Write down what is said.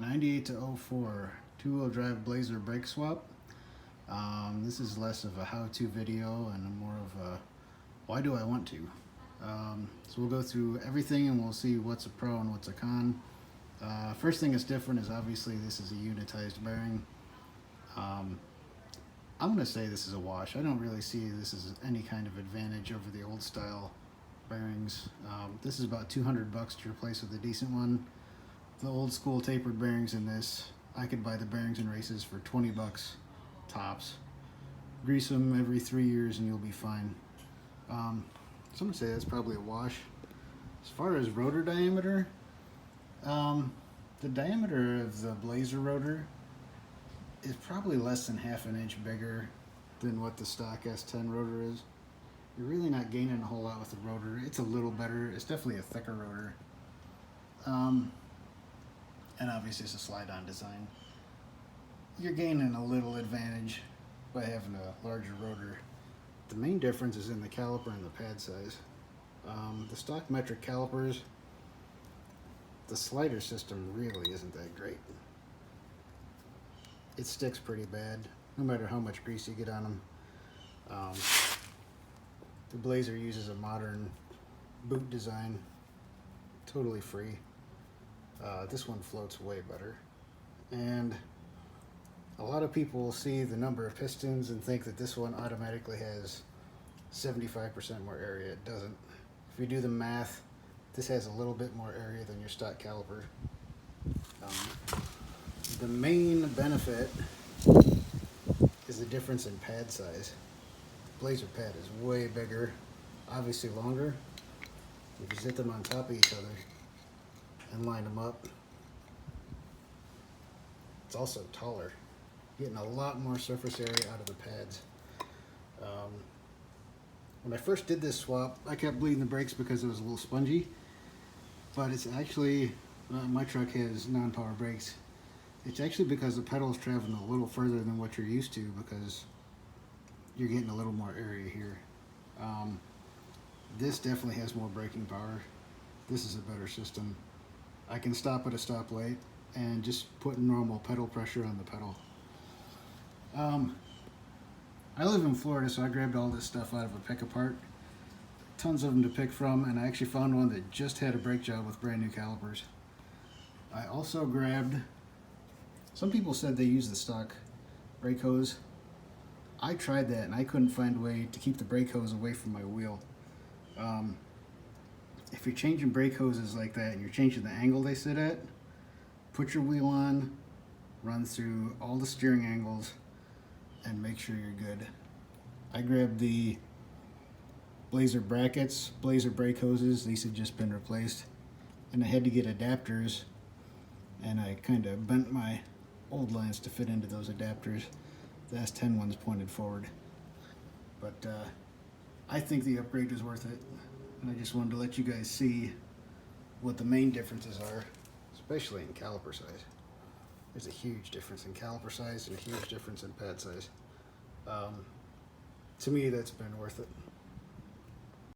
98 to 04 two-wheel drive Blazer brake swap. This is less of a how-to video and more of a why do I want to. So we'll go through everything and we'll see what's a pro and what's a con. First thing that's different is obviously this is a unitized bearing. I'm going to say this is a wash. I don't really see this as any kind of advantage over the old style bearings. This is about $200 to replace with a decent one. The old school tapered bearings in this, I could buy the bearings and races for $20 tops. Grease them every 3 years and you'll be fine. So I'm going to say that's probably a wash. As far as rotor diameter, the diameter of the Blazer rotor is probably less than ½ an inch bigger than what the stock S10 rotor is. You're really not gaining a whole lot with the rotor. It's a little better. It's definitely a thicker rotor. And obviously it's a slide-on design. You're gaining a little advantage by having a larger rotor. The main difference is in the caliper and the pad size. The stock metric calipers, the slider system really isn't that great. It sticks pretty bad, no matter how much grease you get on them. The Blazer uses a modern boot design, totally free. This one floats way better. And a lot of people see the number of pistons and think that this one automatically has 75% more area. It doesn't. If you do the math, this has a little bit more area than your stock caliper. The main benefit is the difference in pad size. Blazer pad is way bigger, obviously longer. If you sit them on top of each other and line them up, it's also taller. Getting a lot more surface area out of the pads. When I first did this swap, I kept bleeding the brakes because it was a little spongy, but it's actually, my truck has non-power brakes. It's actually because the pedal's traveling a little further than what you're used to because you're getting a little more area here. This definitely has more braking power. This is a better system. I can stop at a stoplight and just put normal pedal pressure on the pedal. I live in Florida, so I grabbed all this stuff out of a pick apart. Tons of them to pick from, and I actually found one that just had a brake job with brand new calipers. I also grabbed, some people said they use the stock brake hose. I tried that and I couldn't find a way to keep the brake hose away from my wheel. If you're changing brake hoses like that and you're changing the angle they sit at, put your wheel on, run through all the steering angles, and make sure you're good. I grabbed the Blazer brackets, Blazer brake hoses. These had just been replaced. And I had to get adapters, and I kind of bent my old lines to fit into those adapters. The S10 one's pointed forward. But I think the upgrade was worth it. And I just wanted to let you guys see what the main differences are, especially in caliper size. There's a huge difference in caliper size and a huge difference in pad size. To me, that's been worth it.